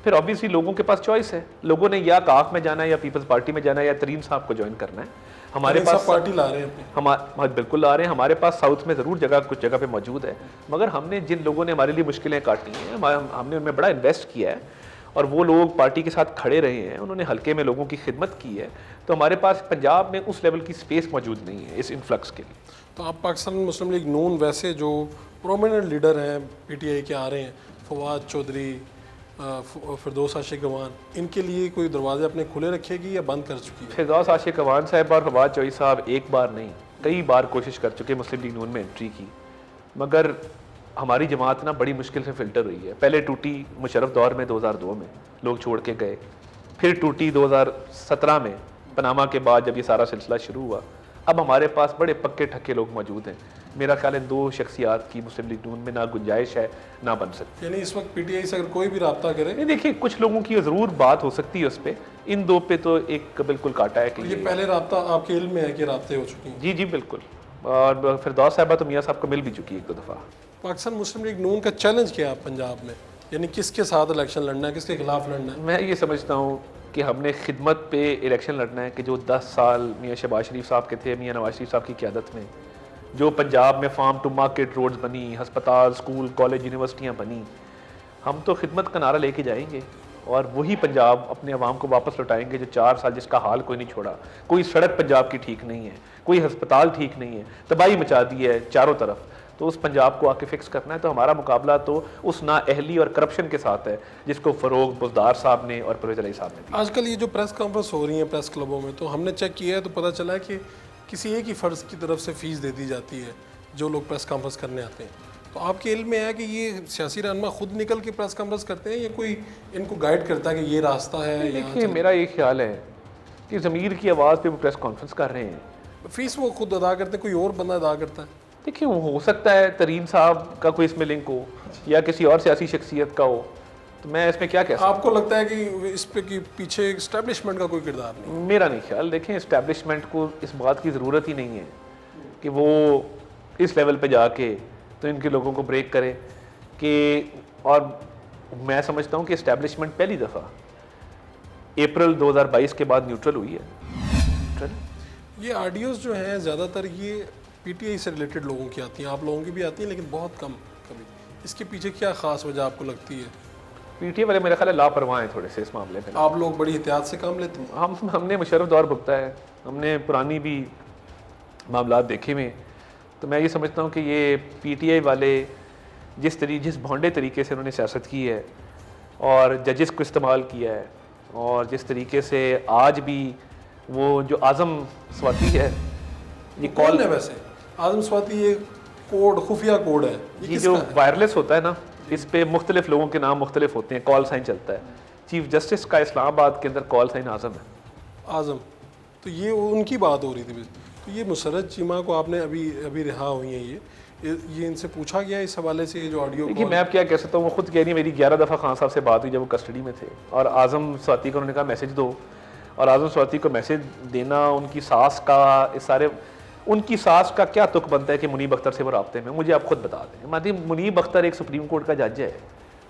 फिर ऑब्वियसली लोगों के पास चॉइस है। लोगों ने या काफ में जाना है या पीपल्स पार्टी में जाना है या तरीन साहब को ज्वाइन करना है। हमारे पास पार्टी ला रहे हैं अपनी। हम बिल्कुल ला रहे हैं। हमारे पास साउथ में ज़रूर जगह कुछ जगह पे मौजूद है, मगर हमने जिन लोगों ने हमारे लिए मुश्किलें काटी हैं हमने उनमें बड़ा इन्वेस्ट किया है और वो लोग पार्टी के साथ खड़े रहे हैं, उन्होंने हल्के में लोगों की खिदमत की है। तो हमारे पास पंजाब में उस लेवल की स्पेस मौजूद नहीं है इस इन्फ्लक्स के लिए। तो आप पाकिस्तान मुस्लिम लीग नून वैसे जो प्रोमिनेंट लीडर हैं पीटीआई के आ रहे हैं, फवाद चौधरी, फिरदौस आशिक अवान, इनके लिए कोई दरवाजे अपने खुले रखेगी या बंद कर चुकी है? फिरदौस आशिक अवान साहब और फवाद चौधरी साहब एक बार नहीं कई बार कोशिश कर चुके मुस्लिम लीग नून में एंट्री की, मगर हमारी जमात ना बड़ी मुश्किल से फिल्टर रही है। पहले टूटी मुशर्रफ दौर में 2002 में लोग छोड़ के गए, फिर टूटी 2017 में पनामा के बाद जब ये सारा सिलसिला शुरू हुआ। अब हमारे पास बड़े पक्के ठक्के लोग मौजूद हैं। मेरा ख्याल है 2 शख्सियात की मुस्लिम लीग नून में ना गुंजाइश है ना बन सकती। यानी इस वक्त पीटीआई से अगर कोई भी रब्ता करे? नहीं, देखिए कुछ लोगों की ज़रूर बात हो सकती है उस पर, इन 2 पे तो एक बिल्कुल काटा है कि ये पहले रब्ता आपके इल्म में है कि रब्ते हो चुकी हैं? जी जी बिल्कुल। और फिरदौस साहबा तो मियाँ साहब को मिल भी चुकी है 1-2 दफ़ा। पाकिस्तान मुस्लिम लीग नून का चैलेंज क्या है पंजाब में? यानी किसके साथ इलेक्शन लड़ना है, किसके खिलाफ लड़ना है? मैं ये समझता हूँ कि हमने खिदमत पे इलेक्शन लड़ना है कि जो 10 साल मियाँ शहबाज शरीफ साहब के थे, मियाँ नवाज शरीफ साहब की क़यादत में जो पंजाब में फार्म टू मार्केट रोड्स बनी, हस्पताल, स्कूल, कॉलेज, यूनिवर्सिटियाँ बनी, हम तो खिदमत का नारा लेके जाएंगे और वही पंजाब अपने अवाम को वापस लौटाएंगे जो 4 साल जिसका हाल कोई नहीं छोड़ा। कोई सड़क पंजाब की ठीक नहीं है, कोई हस्पताल ठीक नहीं है, तबाही मचा दी है चारों तरफ। तो उस पंजाब को आके फिक्स करना है। तो हमारा मुकाबला तो उस नाअहली और करप्शन के साथ है जिसको फ़रोग बुज़दार साहब ने और परवेज़ अली साहब ने दिया। आजकल ये जो प्रेस कॉन्फ्रेंस हो रही है प्रेस क्लबों में, तो हमने चेक किया है तो पता चला है कि किसी एक ही फ़र्ज की तरफ से फ़ीस दे दी जाती है जो लोग प्रेस कॉन्फ्रेंस करने आते हैं। तो आपके इल्म में है कि ये सियासी रहनुमा खुद निकल के प्रेस कॉन्फ्रेंस करते हैं या कोई इनको गाइड करता है कि ये रास्ता है? देखिए मेरा ये ख्याल है कि ज़मीर की आवाज़ पे वो प्रेस कॉन्फ्रेंस कर रहे हैं। फीस वो खुद अदा करते हैं, कोई और बंदा अदा करता है? देखिए वो हो सकता है तरीन साहब का कोई इसमें लिंक हो या किसी और सियासी शख्सियत का हो, तो मैं इसमें क्या कह सकता हूं। आपको लगता है कि इस पे कि पीछे इस्टेब्लिशमेंट का कोई किरदार नहीं? मेरा नहीं ख्याल। देखें इस्टेब्लिशमेंट को इस बात की ज़रूरत ही नहीं है कि वो इस लेवल पे जाके तो इनके लोगों को ब्रेक करे कि, और मैं समझता हूँ कि इस्टेब्लिशमेंट पहली दफ़ा अप्रैल 2022 के बाद न्यूट्रल हुई है। न्यूट्रल ये ऑडियोज़ जो हैं ज़्यादातर ये पीटीआई से रिलेटेड लोगों की आती हैं, आप लोगों की भी आती हैं लेकिन बहुत कम कभी। इसके पीछे क्या ख़ास वजह आपको लगती है? पीटीआई वाले मेरा ख्याल है लापरवाह हैं थोड़े से इस मामले में। आप लोग बड़ी एहतियात से काम लेते हैं? हमने मुशर्रफ दौर भुगता है, हमने पुरानी भी मामला देखे में, तो मैं ये समझता हूँ कि ये पीटीआई वाले जिस भोंडे तरीके से उन्होंने सियासत की है और जजेस को इस्तेमाल किया है और जिस तरीके से आज भी वो जो आज़म स्वाति है, ये कौन है वैसे आज़म स्वाति? ये कोड खुफिया कोड है ये जो वायरलेस होता है ना, इस पे मुख्तलिफ लोगों के नाम मुख्तलिफ होते हैं, कॉल साइन चलता है। चीफ जस्टिस का इस्लामाबाद के अंदर कॉल साइन आज़म है। आज़म, तो ये उनकी बात हो रही थी। तो ये मुसर्रत चीमा को आपने अभी रिहा हुई हैं, ये इनसे पूछा गया इस हवाले से? ये जो ऑडियो देखिए मैं अब क्या कह सकता हूँ, वो खुद कह रही है मेरी 11 दफ़ा खान साहब से बात हुई जब वो कस्टडी में थे, और आज़म स्वाति को उन्होंने कहा मैसेज दो, और आज़म स्वाति को मैसेज देना उनकी सास का, इस सारे उनकी सास का क्या तुक बनता है कि मुनीब अख्तर से वो राब्ते में? मुझे आप खुद बता दें। माती मुनीब अख्तर एक सुप्रीम कोर्ट का जज है,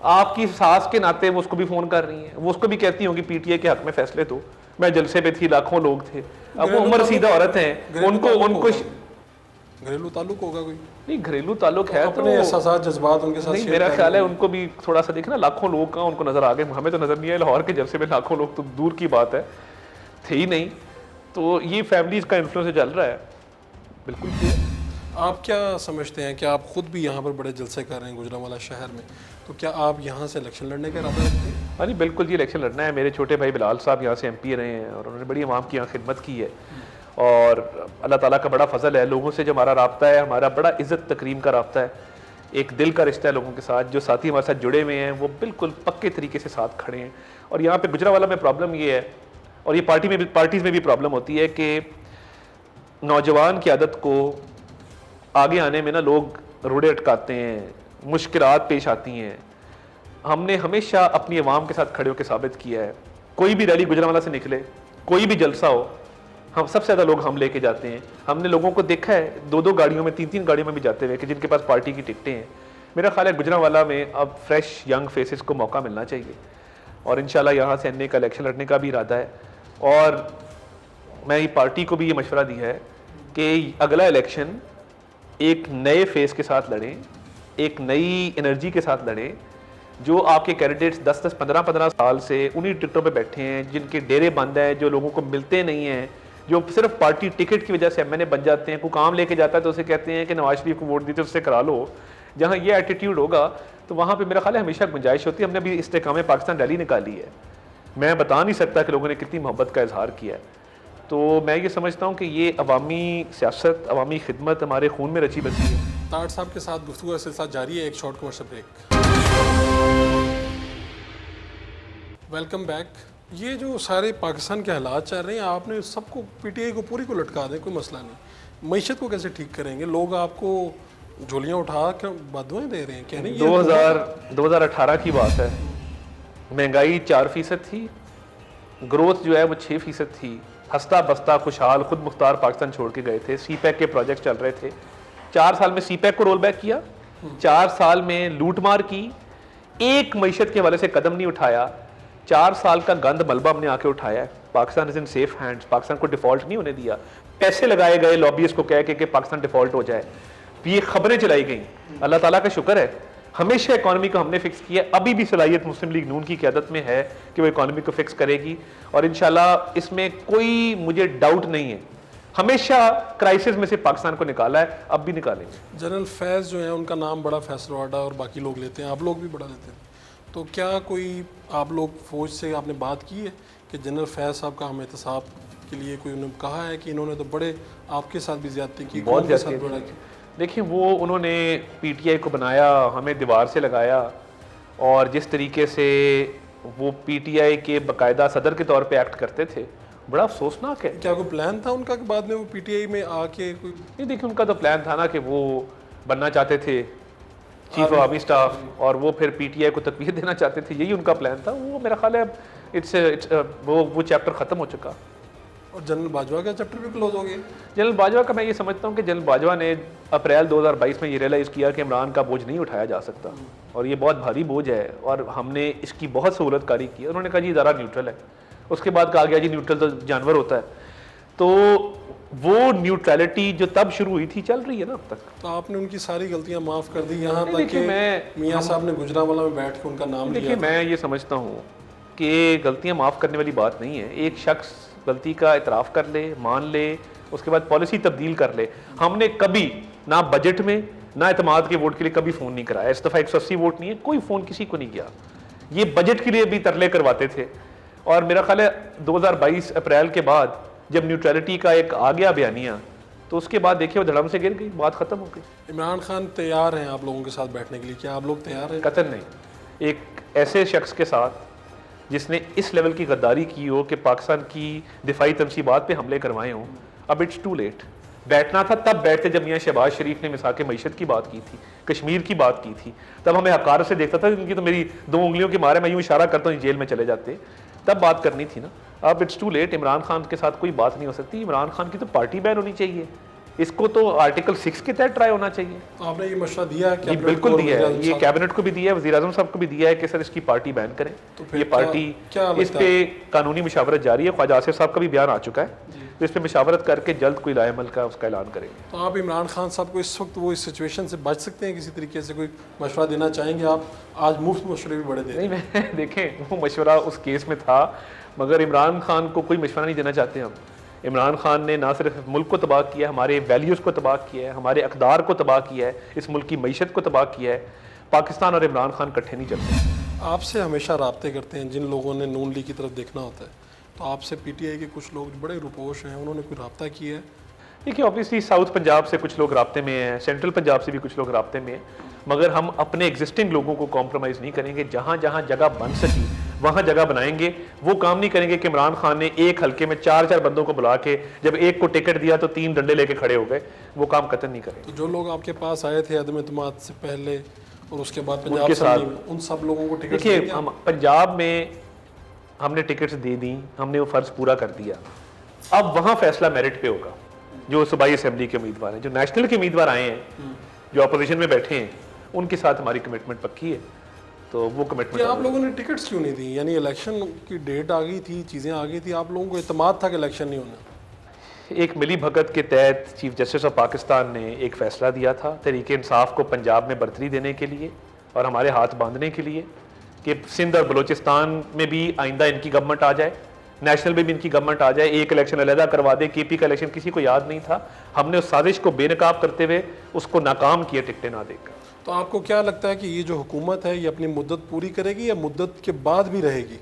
आपकी सास के नाते वो उसको भी फ़ोन कर रही हैं, वो उसको भी कहती होंगी पीटीआई के हक में फैसले दो। मैं जलसे पे थी, लाखों लोग थे, अब वो उम्र सीधा औरत हैं, उनको घरेलू ताल्लुक होगा कोई? नहीं, घरेलू ताल्लुक है अपने एहसास जज्बात उनके साथ नहीं, मेरा ख्याल है उनको भी थोड़ा सा देखना, लाखों लोग का उनको नजर आ गए, हमें तो नजर नहीं आए, लाहौर के जलसे में लाखों लोग तो दूर की बात है। थे ही नहीं। तो ये फैमिलीज का इन्फ्लुएंस चल रहा है, बिल्कुल clear। आप क्या समझते हैं कि आप खुद भी यहाँ पर बड़े जलसे कर रहे हैं गुजरांवाला शहर में, तो क्या आप यहाँ से इलेक्शन लड़ने का इरादा रखते हैं? हाँ जी बिल्कुल जी, इलेक्शन लड़ना है। मेरे छोटे भाई बिलाल साहब यहाँ से एमपी रहे हैं और उन्होंने बड़ी आवाम की यहाँ खिदमत की है, और अल्लाह ताला का बड़ा फजल है, लोगों से जो हमारा राब्ता है, हमारा बड़ा इज़्ज़त तकरीम का राब्ता है, एक दिल का रिश्ता है लोगों के साथ। जो साथी हमारे साथ जुड़े हुए हैं वो बिल्कुल पक्के तरीके से साथ खड़े हैं। और यहाँ पे गुजरांवाला में प्रॉब्लम ये है, और ये पार्टीज़ में भी प्रॉब्लम होती है कि नौजवान की आदत को आगे आने में ना लोग रोड़े अटकाते हैं, मुश्किलात पेश आती हैं। हमने हमेशा अपनी आवाम के साथ खड़े होकर साबित किया है, कोई भी रैली गुजरांवाला से निकले, कोई भी जलसा हो, हम सबसे ज़्यादा लोग हम लेके जाते हैं। हमने लोगों को देखा है 2-2 गाड़ियों में, 3-3 गाड़ियों में भी जाते हुए कि जिनके पास पार्टी की टिकटें हैं। मेरा ख्याल है गुजरांवाला में अब फ्रेश यंग फेसेस को मौका मिलना चाहिए, और इंशाल्लाह यहाँ से एनए का इलेक्शन लड़ने का भी इरादा है। और मैं ये पार्टी को भी ये मशवरा दिया है कि अगला इलेक्शन एक नए फेस के साथ लड़ें, एक नई एनर्जी के साथ लड़ें। जो आपके कैंडिडेट्स 10-10, 15-15 साल से उन्हीं टिकटों पे बैठे हैं, जिनके डेरे बंद हैं, जो लोगों को मिलते नहीं हैं, जो सिर्फ पार्टी टिकट की वजह से एमएनए बन जाते हैं, कोई काम लेके जाता है तो उसे कहते हैं कि नवाज शरीफ को वोट दी तो उससे करा लो। जहाँ ये एटीट्यूड होगा तो वहाँ पे मेरा ख्याल है हमेशा गुंजाइश होती है। हमने अभी इस्तेकाम पाकिस्तान रैली निकाली है, मैं बता नहीं सकता कि लोगों ने कितनी मोहब्बत का इजहार किया है। तो मैं ये समझता हूँ कि ये अवामी सियासत, अवामी खिदमत हमारे खून में रची बसी है। ताड़ साहब के साथ गुफ्तगू का सिलसिला जारी है, एक short commercial break. Welcome back. ये जो सारे पाकिस्तान के हालात चल रहे हैं, आपने सबको पीटीआई को पूरी को लटका दें, कोई मसला नहीं। मईशत को कैसे ठीक करेंगे? लोग आपको झोलियाँ उठा कर बदुआएं दे रहे हैं, क्या नहीं? 2018 की बात है, महंगाई 4% थी, ग्रोथ जो है वो 6% थी, हंसता बसता खुशहाल खुद मुख्तार पाकिस्तान छोड़ के गए थे। सीपैक के प्रोजेक्ट चल रहे थे, 4 साल में सीपैक को रोल बैक किया, 4 साल में लूटमार की, एक मईशत के हवाले से कदम नहीं उठाया। 4 साल का गंद मलबा हमने आके उठाया है। Pakistan is in safe hands, Pakistan को डिफॉल्ट नहीं होने दिया। पैसे लगाए गए लॉबीज को कह के कि पाकिस्तान डिफॉल्ट हो जाए, ये खबरें चलाई गई। अल्लाह ताला का शुक्र है, हमेशा इकॉनमी को हमने फिक्स किया। अभी भी सलाहियत मुस्लिम लीग नून की क़यादत में है कि वो इकॉनमी को फिक्स करेगी, और इंशाल्लाह इसमें कोई मुझे डाउट नहीं है। हमेशा क्राइसिस में से पाकिस्तान को निकाला है, अब भी निकालेंगे। जनरल फैज़ जो है उनका नाम बड़ा फैसलवाडा और बाकी लोग लेते हैं, आप लोग भी बड़ा लेते हैं, तो क्या कोई आप लोग फौज से आपने बात की है कि जनरल फैज़ साहब का हम एहतसाब के लिए कोई उन्होंने कहा है कि इन्होंने तो बड़े आपके साथ भी ज्यादती की, बहुत के साथ ज्यादती बड़ा की? देखिए, वो उन्होंने पीटीआई को बनाया, हमें दीवार से लगाया, और जिस तरीके से वो पीटीआई के बाकायदा सदर के तौर पे एक्ट करते थे, बड़ा अफसोसनाक है। क्या कोई प्लान था उनका कि बाद में वो पीटीआई में आके कोई? नहीं, देखिए, उनका तो प्लान था ना कि वो बनना चाहते थे चीफ ऑफ आर्मी स्टाफ, और वो फिर पीटीआई को तकवीत देना चाहते थे, यही उनका प्लान था। वो मेरा ख्याल है वो चैप्टर ख़त्म हो चुका। और जनरल बाजवा का चैप्टर भी क्लोज हो गया। जनरल बाजवा का मैं ये समझता हूँ कि जनरल बाजवा ने अप्रैल 2022 में ये रियलाइज़ किया कि इमरान का बोझ नहीं उठाया जा सकता, और ये बहुत भारी बोझ है, और हमने इसकी बहुत सहूलत कारी की। उन्होंने कहा जी ज़रा न्यूट्रल है, उसके बाद कहा गया जी न्यूट्रल तो जानवर होता है। तो वो न्यूट्रलिटी जो तब शुरू हुई थी चल रही है ना अब तक। तो आपने उनकी सारी गलतियां माफ़ कर दी, यहाँ तक देखिए, कि मियाँ साहब ने गुजरांवाला में बैठ के उनका नाम लिया। देखिए, मैं ये समझता हूँ कि गलतियाँ माफ़ करने वाली बात नहीं है। एक शख्स गलती का इतराफ़ कर ले, मान ले, उसके बाद पॉलिसी तब्दील कर ले। हमने कभी ना बजट में ना एतमाद के वोट के लिए कभी फ़ोन नहीं कराया। इस दफ़ा 180 वोट नहीं है, कोई फ़ोन किसी को नहीं किया। ये बजट के लिए भी तरले करवाते थे, और मेरा ख्याल है 2022 अप्रैल के बाद जब न्यूट्रलिटी का एक आ गया बयानिया, तो उसके बाद देखिए वो धड़म से गिर गई, बात ख़त्म हो गई। इमरान खान तैयार हैं आप लोगों के साथ बैठने के लिए? क्या आप लोग तैयार हैं? कतई नहीं। एक ऐसे शख्स के साथ जिसने इस लेवल की गद्दारी की हो कि पाकिस्तान की दिफाई तनसीबात पे हमले करवाए हों, अब इट्स टू लेट। बैठना था तब बैठते जब मियाँ शहबाज शरीफ ने मिसाक मईशत की बात की थी, कश्मीर की बात की थी, तब हमें हकार से देखता था, इनकी तो मेरी 2 उंगलियों के मारे मैं यूँ इशारा करता हूँ जेल में चले जाते, तब बात करनी थी ना। अब it's too late. Imran Khan के साथ कोई बात नहीं हो सकती। इमरान खान की तो पार्टी बैन होनी चाहिए, इसको तो आर्टिकल 6 के तहत ट्राई होना चाहिए। तो आपने ये मशवरा दिया है? बिल्कुल दिया है, ये कैबिनेट को भी दिया है, वज़ीर-ए-आज़म साहब को भी दिया है कि सर इसकी पार्टी बैन करें। तो ये पार्टी इस पे कानूनी मुशावरत जारी है, ख्वाजा आसिफ साहब का भी बयान आ चुका है, तो इस पे मुशावरत करके जल्द कोई लाएमल का उसका ऐलान करेंगे। तो आप इमरान खान साहब को इस वक्त वो इस सिचुएशन से बच सकते हैं किसी तरीके से? कोई मशवरा देना चाहेंगे आप? आज मुफ्त मशवरे भी बड़े दे। नहीं, मैं देखें, वो मशवरा उस केस में था, मगर इमरान खान को कोई मशवरा नहीं देना चाहते हम। इमरान खान ने ना सिर्फ मुल्क को तबाह किया, हमारे वैल्यूज़ को तबाह किया है, हमारे अक़दार को तबाह किया है, इस मुल्क की मईशत को तबाह किया है। पाकिस्तान और इमरान खान इकट्ठे नहीं चलते। आपसे हमेशा राब्ते करते हैं जिन लोगों ने नून लीग की तरफ देखना होता है, तो आपसे पीटीआई के कुछ लोग बड़े रुपोश हैं, उन्होंने कोई राब्ता किया है? देखिए ऑब्वियसली साउथ पंजाब से कुछ लोग राब्ते में हैं, सेंट्रल पंजाब से भी कुछ लोग राब्ते में हैं, मगर हम अपने एग्जिस्टिंग लोगों को कॉम्प्रोमाइज़ नहीं करेंगे। जहाँ जहाँ जगह बन सकी वहाँ जगह बनाएंगे। वो काम नहीं करेंगे कि इमरान खान ने एक हल्के में 4-4 बंदों को बुला के जब एक को टिकट दिया तो 3 डंडे लेके खड़े हो गए। वो काम कतई नहीं करेंगे। तो जो लोग आपके पास आए थे अदम एतमाद से पहले और उसके बाद पंजाब उनके साथ उन सब लोगों को टिकट देखिए, हम पंजाब में हमने टिकट्स दे दी, हमने वो फ़र्ज़ पूरा कर दिया। अब वहाँ फैसला मेरिट पे होगा। जो सूबाई असेंबली के उम्मीदवार हैं, जो नेशनल के उम्मीदवार आए हैं, जो अपोजिशन में बैठे हैं, उनके साथ हमारी कमिटमेंट पक्की है। तो वो कमिटमेंट आप लोगों ने टिकट्स क्यों नहीं दी? यानी इलेक्शन की डेट आ गई थी, चीज़ें आ गई थी, आप लोगों को इत्मीद था कि इलेक्शन नहीं होना। एक मिली भगत के तहत चीफ जस्टिस ऑफ पाकिस्तान ने एक फ़ैसला दिया था तहरीक इंसाफ को पंजाब में बर्तरी देने के लिए और हमारे हाथ बांधने के लिए कि सिंध और बलूचिस्तान में भी आइंदा इनकी गवर्नमेंट आ जाए, नेशनल में भी इनकी गवर्नमेंट आ जाए, एक इलेक्शन अलहदा करवा दे। केपी का इलेक्शन किसी को याद नहीं था। हमने उस साजिश को बेनकाब करते हुए उसको नाकाम किया टिकटें ना देकर। तो आपको क्या लगता है कि ये जो हुकूमत है ये अपनी मुद्दत पूरी करेगी या मुद्दत के बाद भी रहेगी?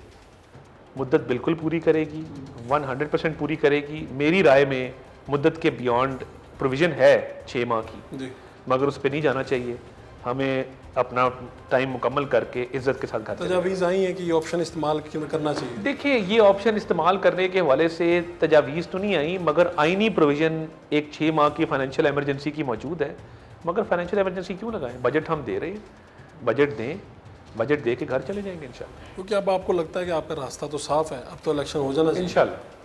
मुद्दत बिल्कुल पूरी करेगी, 100% पूरी करेगी। मेरी राय में मुद्दत के बियॉन्ड प्रोविज़न है 6 माह की जी, मगर उस पर नहीं जाना चाहिए। हमें अपना टाइम मुकम्मल करके इज़्ज़त के साथ घर चले। तजावीज़ आई हैं कि ये ऑप्शन इस्तेमाल करना चाहिए। देखिए, ये ऑप्शन इस्तेमाल करने के हवाले से तजावीज़ तो नहीं आई, मगर आइनी प्रोविज़न एक 6 माह की फाइनेंशियल एमरजेंसी की मौजूद है। मगर फाइनेंशियल एमरजेंसी क्यों लगाएं? बजट हम दे रहे हैं, बजट दें, बजट दे के घर चले जाएंगे इंशाल्लाह। क्योंकि अब आपको लगता है कि आपका रास्ता तो साफ है, अब तो इलेक्शन हो जाना चाहिए इंशाल्लाह।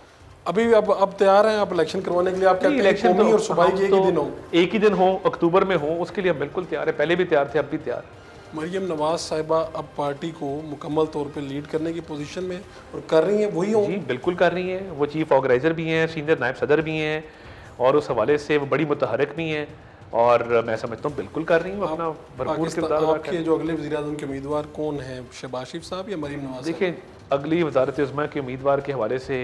अभी अब तैयार हैं आप इलेक्शन करवाने के लिए? आप कहते हैं कौमी और सूबाई के एक ही दिन हो? एक ही दिन हो, अक्टूबर में हो, उसके लिए हम बिल्कुल तैयार है। पहले भी तैयार थे, अब भी तैयार। मरियम नवाज साहिबा अब पार्टी को मुकम्मल तौर पे लीड करने की पोजीशन में और कर रही हैं, वही हो? जी बिल्कुल कर रही हैं। वो चीफ ऑर्गेनाइजर भी हैं, सीनियर नायब सदर भी हैं और उस हवाले से वो बड़ी मुतहरक भी हैं और मैं समझता हूँ बिल्कुल कर रही हूँ अपना भरपूर किरदार। आपके जो अगले वज़ीर-ए-आज़म के उम्मीदवार कौन हैं, शहबाज शरीफ साहब या मरियम नवाज? देखिए, अगली वज़ारत उज़्मा के उम्मीदवार के हवाले से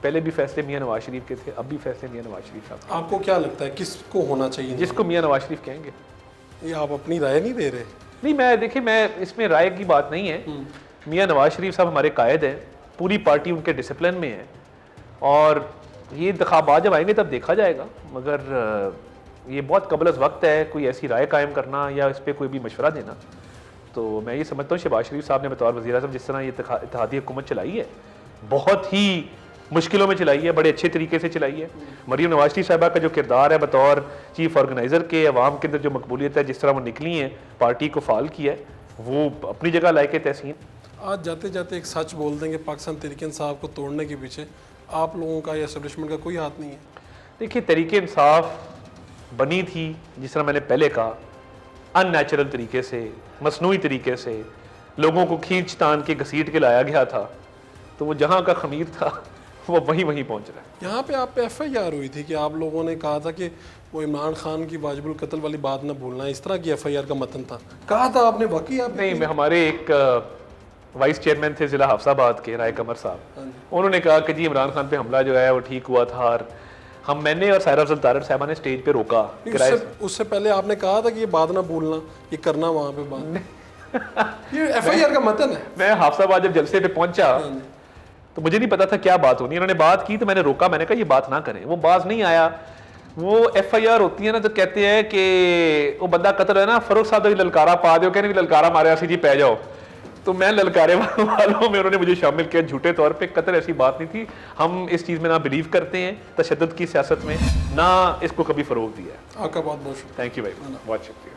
पहले भी फैसले मियाँ नवाज शरीफ के थे, अब भी फैसले मियाँ नवाज शरीफ साहब। आपको क्या लगता है किसको होना चाहिए? जिसको मियाँ नवाज शरीफ कहेंगे। ये आप अपनी राय नहीं दे रहे? नहीं, मैं इसमें राय की बात नहीं है। मियाँ नवाज शरीफ साहब हमारे कायद हैं, पूरी पार्टी उनके डिसिप्लिन में है और ये इंतखाबात जब आएंगे तब देखा जाएगा। मगर ये बहुत कबल अज़ वक्त है कोई ऐसी राय कायम करना या इस पर कोई भी मशवरा देना। तो मैं ये समझता हूँ शहबाज शरीफ साहब ने बतौर वज़ीर-ए-आज़म जिस तरह ये इत्तेहादी हुकूमत चलाई है, बहुत ही मुश्किलों में चलाई है, बड़े अच्छे तरीके से चलाई है। मरियम नवाज शरीफ साहिबा का जो किरदार है बतौर चीफ ऑर्गेनाइज़र के, अवाम के अंदर जो मकबूलियत है, जिस तरह वो निकली हैं, पार्टी को फाल किया है, वो अपनी जगह लायक तहसीन। आज जाते जाते एक सच बोल देंगे, पाकिस्तान तहरीक इंसाफ को तोड़ने के पीछे आप लोगों का या एस्टेब्लिशमेंट का कोई हाथ नहीं है? देखिए, तहरीक इंसाफ बनी थी जिस तरह मैंने पहले कहा, अननेचुरल तरीके से, मसनूई तरीके से लोगों को खींच तान के घसीट के लाया गया था। तो वो जहाँ का खमीर था वो वहीं पहुंच रहा है। यहाँ पे आप पे FIR हुई थी कि आप लोगों ने कहा था कि वो इमरान खान की वाजिबुल कत्ल वाली बात ना भूलना, इस तरह की FIR का मतन था, कहा था आपने? वाकई आप नहीं, मैं हमारे एक वाइस चेयरमैन थे ज़िला हाफसाबाद के, राय कमर साहब, उन्होंने कहा कि जी इमरान खान पे हमला जो है वो ठीक हुआ था और मैंने और सायरा अफजल तारड़ साहबा ने स्टेज पे रोका। उससे पहले आपने कहा था कि ये बात ना भूलना, ये करना वहाँ पे बात। ये FIR का मतन है। मैं हाफसाबाद जब जलसे पे पहुंचा तो मुझे नहीं पता था क्या बात होनी, इन्होंने बात की तो मैंने रोका, मैंने कहा ये बात ना करें। वो बाज नहीं आया। वो FIR होती है ना, तो कहते हैं कि वो बंदा कत्ल है ना, फरूख साहब भी ललकारा पा दो, कहने भी ललकारा मारे ऐसी जी पै जाओ। तो मैं ललकारे वालों में उन्होंने मुझे शामिल किया झूठे तौर पे। कत्ल ऐसी बात नहीं थी। हम इस चीज़ में ना बिलीव करते हैं, तशद्दुद की सियासत में ना इसको कभी फ़रोग़ दिया है। आपका बहुत बहुत शुक्रिया। थैंक यू भाई, बहुत शुक्रिया।